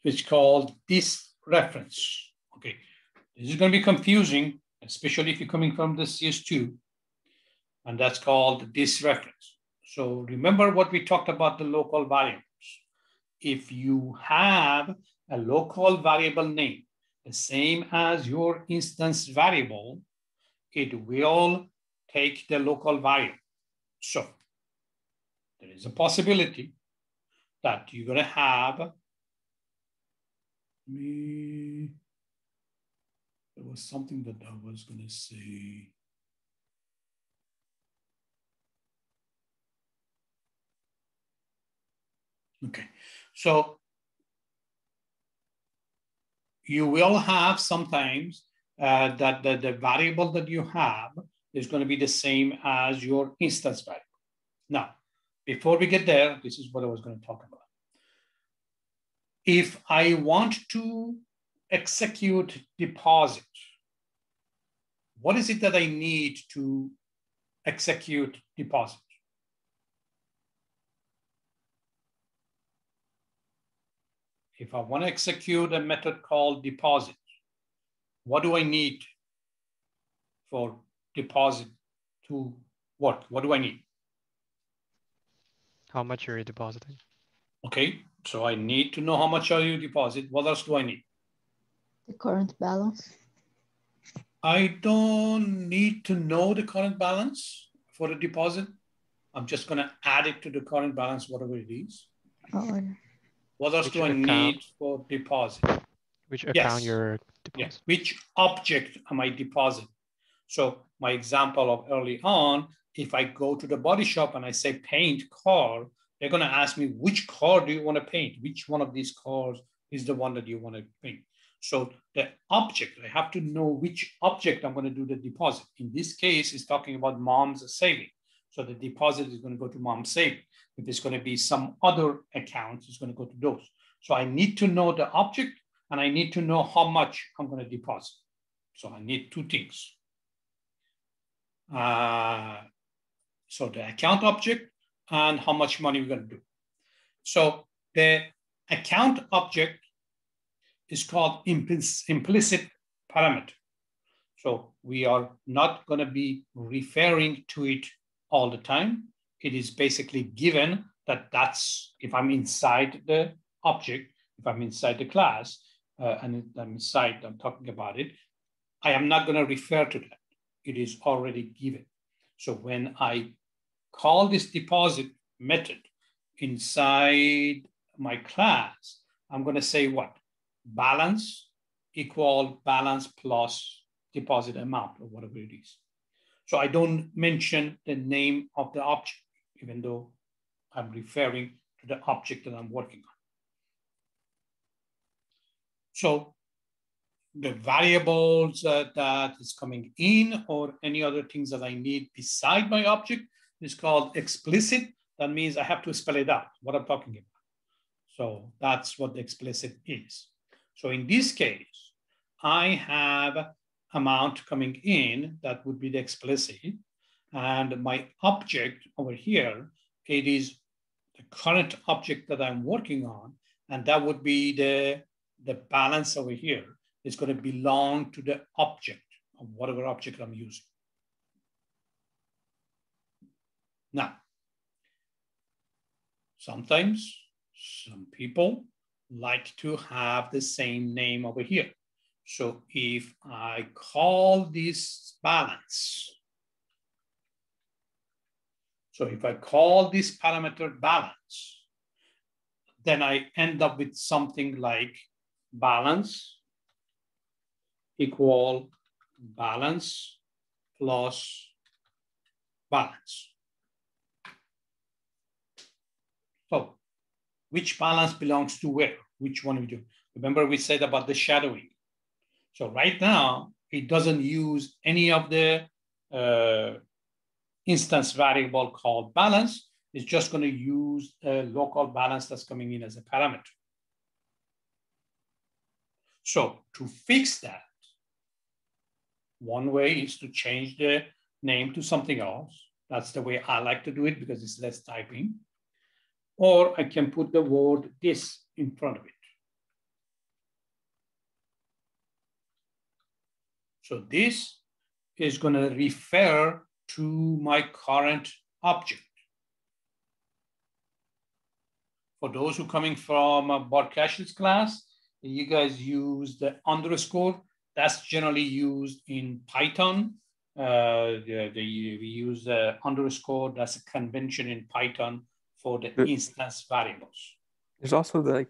which is called this reference. Okay, this is going to be confusing, especially if you're coming from the CS2, and that's called this reference. So remember what we talked about the local variables. If you have a local variable name, the same as your instance variable, it will take the local variable. So there is a possibility that you're going to have, there was something that I was going to say. Okay, so you will have sometimes that the variable that you have is going to be the same as your instance variable. Now, before we get there, this is what I was going to talk about. If I want to execute deposit, what is it that I need to execute deposit? If I want to execute a method called deposit, what do I need for deposit to work? What do I need? How much you're depositing. Okay, so I need to know how much are you deposit. What else do I need? The current balance. I don't need to know the current balance for a deposit. I'm just going to add it to the current balance, whatever it is. Oh, yeah. What else do I need for deposit? Which account you're depositing? Yeah. Which object am I depositing? So my example of early on, if I go to the body shop and I say paint car, they're going to ask me, which car do you want to paint? Which one of these cars is the one that you want to paint? So the object, I have to know which object I'm going to do the deposit. In this case, it's talking about mom's saving. So the deposit is going to go to mom's saving. If it's going to be some other account, it's going to go to those. So I need to know the object and I need to know how much I'm going to deposit. So I need two things. So the account object and how much money we're going to do. So the account object is called implicit parameter. So we are not going to be referring to it all the time. It is basically given that that's, if I'm inside the object, if I'm inside the class, and I'm inside, I'm talking about it, I am not going to refer to that. It is already given. So when I call this deposit method inside my class, I'm going to say what? Balance equal balance plus deposit amount or whatever it is. So I don't mention the name of the object, even though I'm referring to the object that I'm working on. So the variables that is coming in or any other things that I need beside my object is called explicit. That means I have to spell it out, what I'm talking about. So that's what the explicit is. So in this case, I have amount coming in, that would be the explicit. And my object over here, it is the current object that I'm working on. And that would be the balance over here is going to belong to the object of whatever object I'm using. Now, sometimes some people like to have the same name over here. So if I call this balance, so if I call this parameter balance, then I end up with something like balance equal balance plus balance. So which balance belongs to where? Which one we do? Remember we said about the shadowing. So right now, it doesn't use any of the instance variable called balance. It's just going to use a local balance that's coming in as a parameter. So to fix that, one way is to change the name to something else. That's the way I like to do it because it's less typing. Or I can put the word this in front of it. So this is going to refer to my current object. For those who are coming from Barkash's class, you guys use the underscore. That's generally used in Python. We use the underscore. That's a convention in Python for the instance variables. There's also the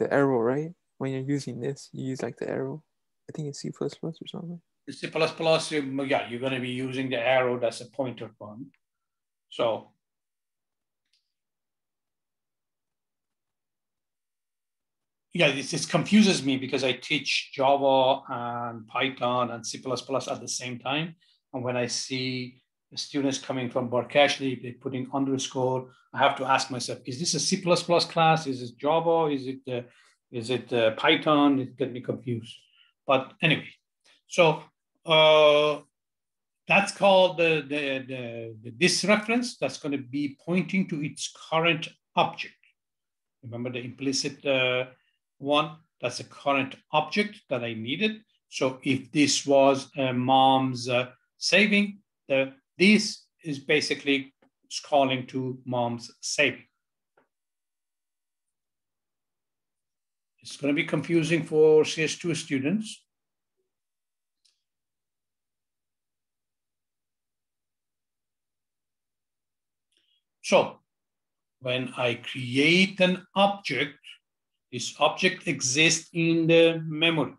arrow, right? When you're using this, you use like the arrow. I think it's C++ or something. C++, yeah, you're going to be using the arrow. That's a pointer one. So yeah, this confuses me because I teach Java and Python and C++ at the same time. And when I see the students coming from Barkashli, they're putting underscore, I have to ask myself, is this a C++ class? Is it Java? Is it Python? It get me confused. But anyway, so that's called this reference. That's going to be pointing to its current object. Remember the implicit one, that's a current object that I needed. So if this was mom's saving, this is basically calling to mom's saving. It's going to be confusing for CS2 students. So when I create an object, this object exists in the memory.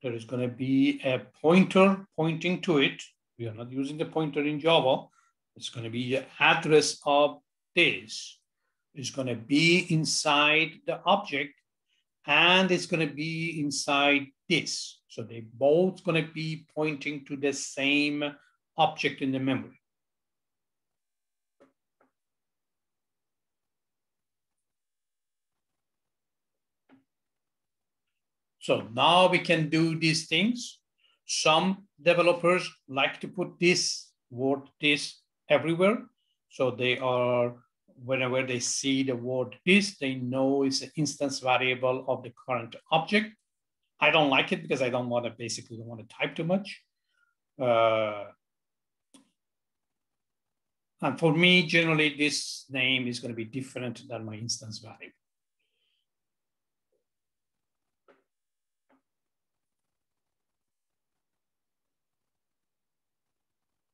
There is going to be a pointer pointing to it. We are not using the pointer in Java. It's going to be the address of this. It's going to be inside the object, and it's going to be inside this. So they both going to be pointing to the same object in the memory. So now we can do these things. Some developers like to put this word this everywhere. So they are, whenever they see the word this, they know it's an instance variable of the current object. I don't like it because I don't want to type too much. And for me, generally, this name is going to be different than my instance variable.